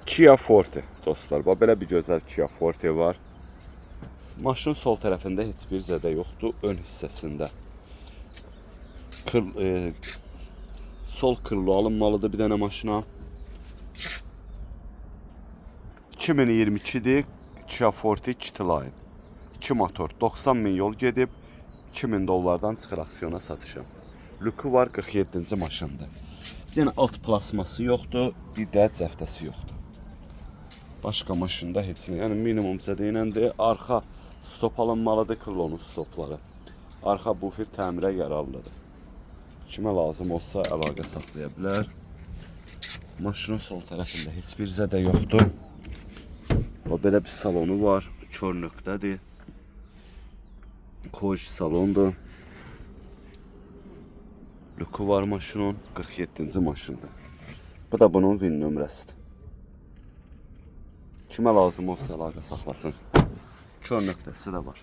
Kia Forte dostlar. Bax belə bir gözəl Kia Forte var. Maşının sol tərəfində heç bir zədə yoxdur ön hissəsində. Sol krilo alınmalıdır bir dənə maşına. 2022'dir. Kia Forte 2 line. 2 motor. 90 bin yol gedib. 2000 dollardan çıxır aksiyona satışa. Lüku var 47-ci maşında. Yəni alt plasması yoxdur. Bir də cəftəsi yoxdur. Başqa maşında heç nə. Yəni minimum zədəyinəndir. Arxa stop alınmalıdır. Krılonun stopları. Arxa bufer təmirə yararlıdır. Kimə lazım olsa əlaqə saxlaya bilər. Maşının sol tərəfində heç bir zədə yoxdur. O belə bir salonu var. Kör nöqtədir. Koj salondur. Lüku var maşının. 47-ci maşında. Bu da bunun VIN nömrəsidir. Kimə lazım olsa əlaqə saxlasın. Kör nöqtəsi də var.